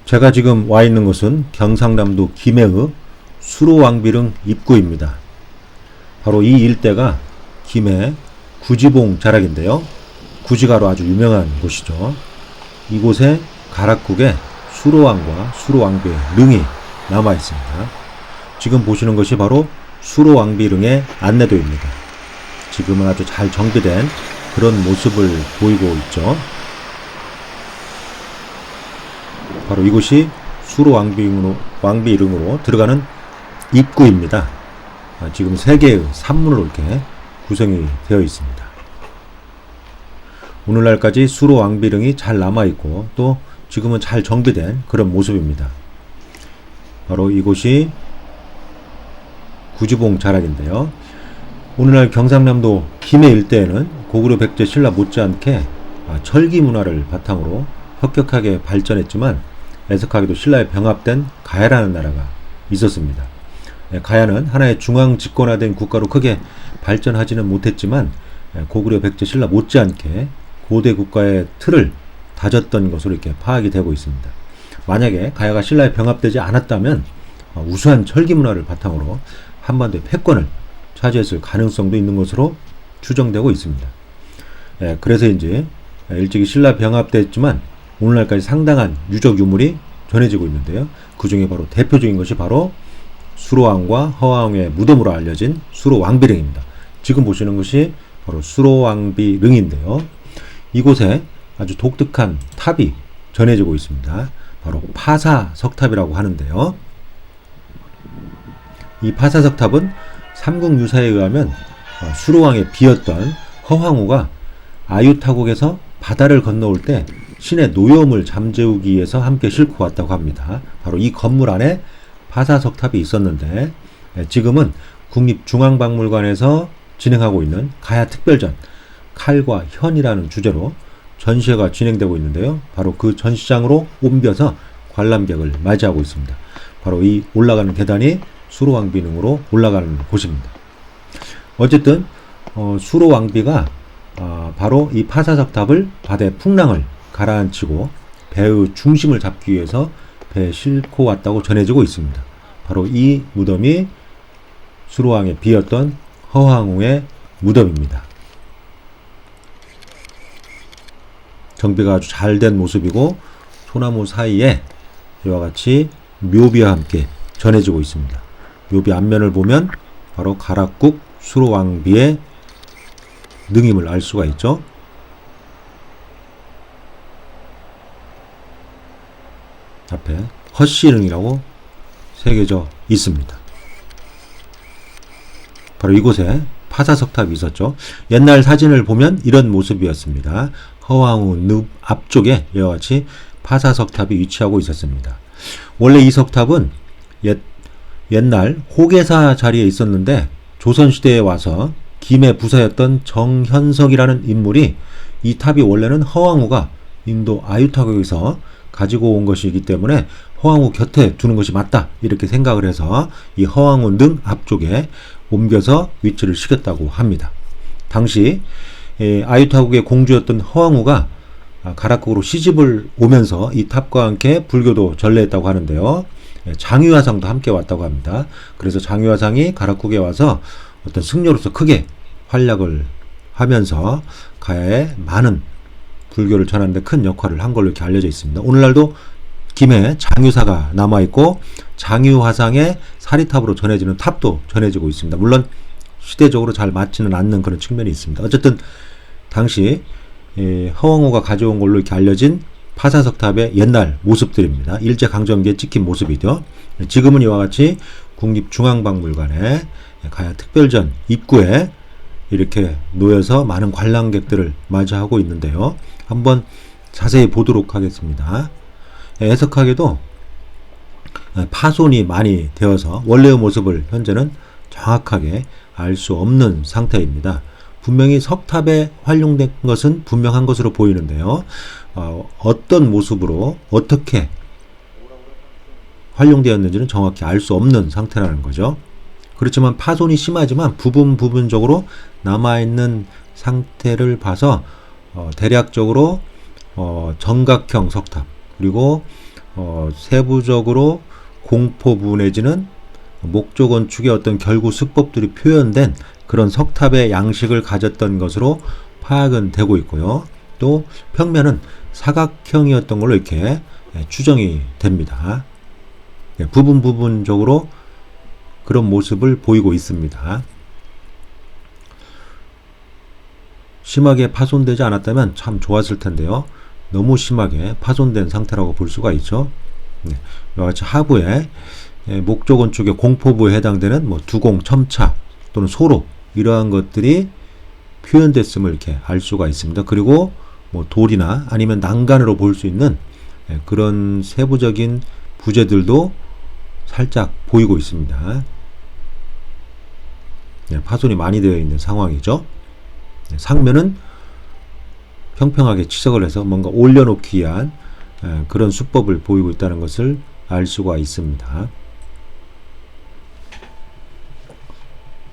제가 지금 와 있는 곳은 경상남도 김해의 수로왕비릉 입구입니다. 바로 이 일대가 김해 구지봉 자락인데요. 구지가로 아주 유명한 곳이죠. 이곳에 가락국에 수로왕과 수로왕비의 릉이 남아 있습니다. 지금 보시는 것이 바로 수로왕비릉의 안내도입니다. 지금은 아주 잘 정비된 그런 모습을 보이고 있죠. 바로 이곳이 수로왕비릉으로 들어가는 입구입니다. 지금 3개의 산문으로 이렇게 구성이 되어 있습니다. 오늘날까지 수로왕비릉이 잘 남아있고 또 지금은 잘 정비된 그런 모습입니다. 바로 이곳이 구지봉 자락인데요. 오늘날 경상남도 김해 일대에는 고구려 백제 신라 못지않게 철기 문화를 바탕으로 혁혁하게 발전했지만 애석하게도 신라에 병합된 가야라는 나라가 있었습니다. 가야는 하나의 중앙 집권화된 국가로 크게 발전하지는 못했지만 고구려 백제 신라 못지않게 고대 국가의 틀을 다졌던 것으로 이렇게 파악이 되고 있습니다. 만약에 가야가 신라에 병합되지 않았다면 우수한 철기 문화를 바탕으로 한반도의 패권을 차지했을 가능성도 있는 것으로 추정되고 있습니다. 그래서인지 일찍이 신라 병합됐지만 오늘날까지 상당한 유적 유물이 전해지고 있는데요. 그 중에 바로 대표적인 것이 바로 수로왕과 허왕의 무덤으로 알려진 수로왕비릉입니다. 지금 보시는 것이 바로 수로왕비릉인데요. 이곳에 아주 독특한 탑이 전해지고 있습니다. 바로 파사석탑이라고 하는데요. 이 파사석탑은 삼국유사에 의하면 수로왕의 비였던 허황우가 아유타국에서 바다를 건너올 때 신의 노여움을 잠재우기 위해서 함께 싣고 왔다고 합니다. 바로 이 건물 안에 파사석탑이 있었는데 지금은 국립중앙박물관에서 진행하고 있는 가야특별전 칼과 현이라는 주제로 전시회가 진행되고 있는데요. 바로 그 전시장으로 옮겨서 관람객을 맞이하고 있습니다. 바로 이 올라가는 계단이 수로왕비릉으로 올라가는 곳입니다. 어쨌든 수로왕비가 바로 이 파사석탑을 바다의 풍랑을 가라앉히고 배의 중심을 잡기 위해서 배에 싣고 왔다고 전해지고 있습니다. 바로 이 무덤이 수로왕의 비였던 허황우의 무덤입니다. 정비가 아주 잘 된 모습이고 소나무 사이에 이와 같이 묘비와 함께 전해지고 있습니다. 묘비 앞면을 보면 바로 가락국 수로왕비의 능임을 알 수가 있죠. 앞에 헛씨릉이라고 새겨져 있습니다. 바로 이곳에 파사석탑이 있었죠. 옛날 사진을 보면 이런 모습이었습니다. 허황우 늪 앞쪽에 이와 같이 파사석탑이 위치하고 있었습니다. 원래 이 석탑은 옛날 호계사 자리에 있었는데 조선시대에 와서 김해 부사였던 정현석이라는 인물이 이 탑이 원래는 허황우가 인도 아유타국에서 가지고 온 것이기 때문에 허황우 곁에 두는 것이 맞다 이렇게 생각을 해서 이 허황우 등 앞쪽에 옮겨서 위치를 시켰다고 합니다. 당시 아유타국의 공주였던 허황우가 가락국으로 시집을 오면서 이 탑과 함께 불교도 전래했다고 하는데요. 장유화상도 함께 왔다고 합니다. 그래서 장유화상이 가락국에 와서 어떤 승려로서 크게 활약을 하면서 가야에 많은 불교를 전하는 데 큰 역할을 한 걸로 이렇게 알려져 있습니다. 오늘날도 김해 장유사가 남아있고 장유화상의 사리탑으로 전해지는 탑도 전해지고 있습니다. 물론 시대적으로 잘 맞지는 않는 그런 측면이 있습니다. 어쨌든 당시 허황우가 가져온 걸로 이렇게 알려진 파사석탑의 옛날 모습들입니다. 일제강점기에 찍힌 모습이죠. 지금은 이와 같이 국립중앙박물관에 가야특별전 입구에 이렇게 놓여서 많은 관람객들을 맞이하고 있는데요. 한번 자세히 보도록 하겠습니다. 애석하게도 파손이 많이 되어서 원래의 모습을 현재는 정확하게 알 수 없는 상태입니다. 분명히 석탑에 활용된 것은 분명한 것으로 보이는데요. 어떤 모습으로 어떻게 활용되었는지는 정확히 알 수 없는 상태라는 거죠. 그렇지만 파손이 심하지만 부분적으로 남아있는 상태를 봐서 대략적으로 정각형 석탑 그리고 세부적으로 공포부 내지는 목조 건축의 어떤 결구 수법들이 표현된 그런 석탑의 양식을 가졌던 것으로 파악은 되고 있고요. 또 평면은 사각형이었던 걸로 이렇게 추정이 됩니다. 부분적으로 그런 모습을 보이고 있습니다. 심하게 파손되지 않았다면 참 좋았을 텐데요. 너무 심하게 파손된 상태라고 볼 수가 있죠. 이와 같이 하부에 목조 건축의 공포부에 해당되는 두공, 첨차 또는 소로 이러한 것들이 표현됐음을 이렇게 알 수가 있습니다. 그리고 돌이나 아니면 난간으로 볼 수 있는 그런 세부적인 부재들도 살짝 보이고 있습니다. 파손이 많이 되어 있는 상황이죠. 상면은 평평하게 치석을 해서 뭔가 올려놓기 위한 그런 수법을 보이고 있다는 것을 알 수가 있습니다.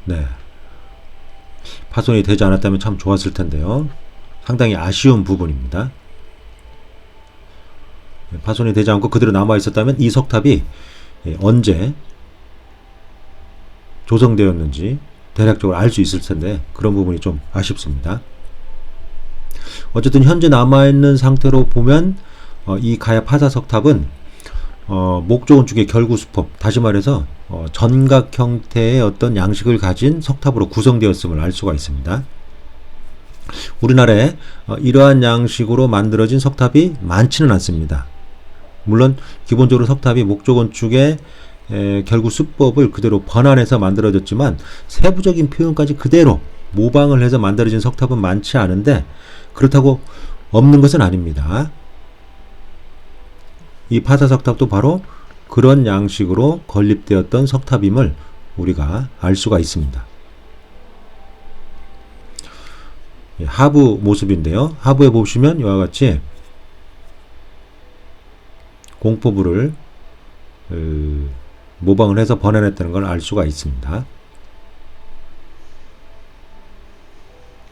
네. 파손이 되지 않았다면 참 좋았을 텐데요. 상당히 아쉬운 부분입니다. 파손이 되지 않고 그대로 남아 있었다면 이 석탑이 언제 조성되었는지 대략적으로 알 수 있을 텐데 그런 부분이 좀 아쉽습니다. 어쨌든 현재 남아있는 상태로 보면 이 가야 파사 석탑은 목조 건축의 결구 수법, 다시 말해서 전각 형태의 어떤 양식을 가진 석탑으로 구성되었음을 알 수가 있습니다. 우리나라에 이러한 양식으로 만들어진 석탑이 많지는 않습니다. 물론 기본적으로 석탑이 목조 건축의 결국 수법을 그대로 번안해서 만들어졌지만 세부적인 표현까지 그대로 모방을 해서 만들어진 석탑은 많지 않은데 그렇다고 없는 것은 아닙니다. 이 파사 석탑도 바로 그런 양식으로 건립되었던 석탑임을 우리가 알 수가 있습니다. 하부 모습인데요. 하부에 보시면 이와 같이 공포부를 모방을 해서 번안했다는 걸 알 수가 있습니다.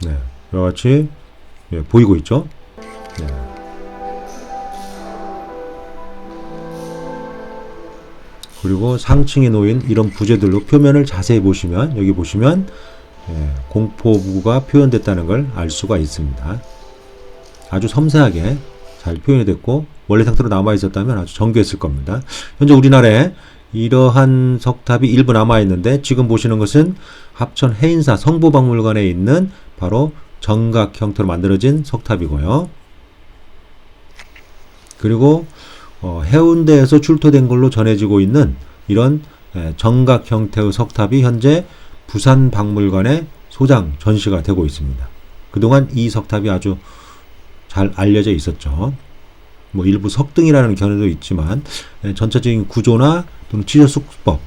네, 이와 같이 보이고 있죠. 네. 그리고 상층에 놓인 이런 부재들로 표면을 자세히 보시면 여기 보시면 공포부가 표현됐다는 걸 알 수가 있습니다. 아주 섬세하게 잘 표현이 됐고 원래 상태로 남아 있었다면 아주 정교했을 겁니다. 현재 우리나라에 이러한 석탑이 일부 남아 있는데 지금 보시는 것은 합천 해인사 성보박물관에 있는 바로 정각 형태로 만들어진 석탑이고요. 그리고 해운대에서 출토된 걸로 전해지고 있는 이런 정각 형태의 석탑이 현재 부산박물관에 소장 전시가 되고 있습니다. 그동안 이 석탑이 아주 잘 알려져 있었죠. 일부 석등이라는 견해도 있지만 전체적인 구조나 또는 치조수법,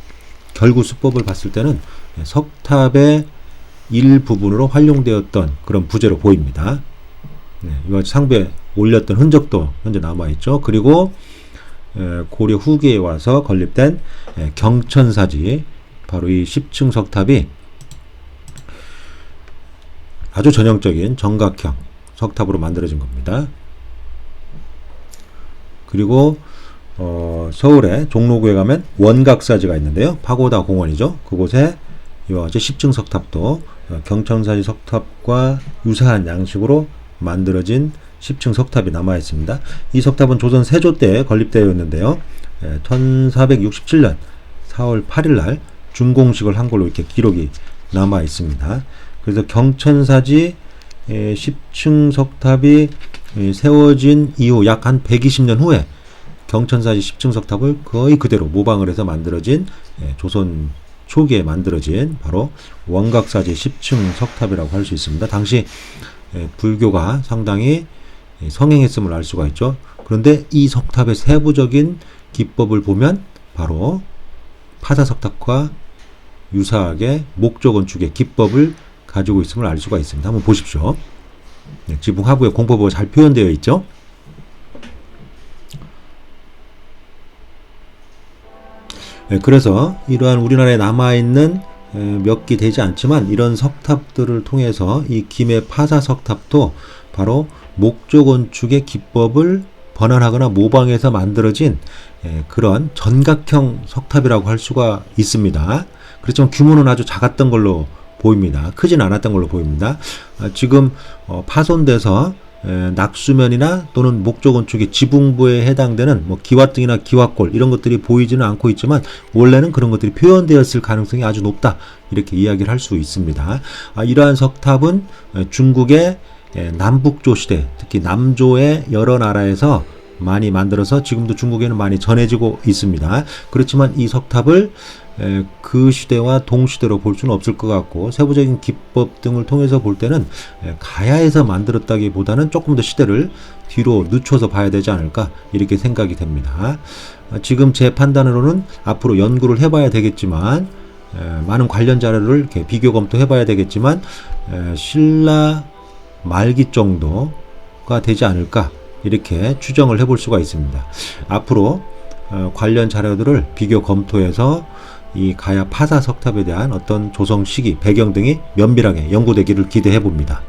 결구수법을 봤을 때는 석탑의 일부분으로 활용되었던 그런 부재로 보입니다. 이와 상부에 올렸던 흔적도 현재 남아있죠. 그리고 고려 후기에 와서 건립된 경천사지, 바로 이 10층 석탑이 아주 전형적인 정각형 석탑으로 만들어진 겁니다. 그리고 서울의 종로구에 가면 원각사지가 있는데요. 파고다 공원이죠. 그곳에 이와 같이 10층 석탑도 경천사지 석탑과 유사한 양식으로 만들어진 10층 석탑이 남아 있습니다. 이 석탑은 조선 세조 때 건립되었는데요. 1467년 4월 8일 날 준공식을 한 걸로 이렇게 기록이 남아 있습니다. 그래서 경천사지 10층 석탑이 세워진 이후 약 한 120년 후에 경천사지 10층 석탑을 거의 그대로 모방을 해서 만들어진 조선 초기에 만들어진 바로 원각사지 10층 석탑이라고 할 수 있습니다. 당시 불교가 상당히 성행했음을 알 수가 있죠. 그런데 이 석탑의 세부적인 기법을 보면 바로 파사 석탑과 유사하게 목조 건축의 기법을 가지고 있음을 알 수가 있습니다. 한번 보십시오. 지붕 하부에 공포부가 잘 표현되어 있죠. 그래서 이러한 우리나라에 남아있는 몇 개 되지 않지만 이런 석탑들을 통해서 이 김해 파사 석탑도 바로 목조 건축의 기법을 번안하거나 모방해서 만들어진 그런 전각형 석탑이라고 할 수가 있습니다. 그렇지만 규모는 아주 작았던 걸로 보입니다. 크진 않았던 걸로 보입니다. 지금 파손돼서 낙수면이나 또는 목조 건축의 지붕부에 해당되는 뭐 기와등이나 기와골 이런 것들이 보이지는 않고 있지만 원래는 그런 것들이 표현되었을 가능성이 아주 높다, 이렇게 이야기를 할 수 있습니다. 이러한 석탑은 중국의 남북조 시대, 특히 남조의 여러 나라에서 많이 만들어서 지금도 중국에는 많이 전해지고 있습니다. 그렇지만 이 석탑을 그 시대와 동시대로 볼 수는 없을 것 같고, 세부적인 기법 등을 통해서 볼 때는 가야에서 만들었다기보다는 조금 더 시대를 뒤로 늦춰서 봐야 되지 않을까, 이렇게 생각이 됩니다. 지금 제 판단으로는 앞으로 연구를 해봐야 되겠지만, 많은 관련 자료를 이렇게 비교 검토해봐야 되겠지만, 신라 말기 정도가 되지 않을까, 이렇게 추정을 해볼 수가 있습니다. 앞으로 관련 자료들을 비교 검토해서 이 가야 파사 석탑에 대한 어떤 조성 시기, 배경 등이 면밀하게 연구되기를 기대해 봅니다.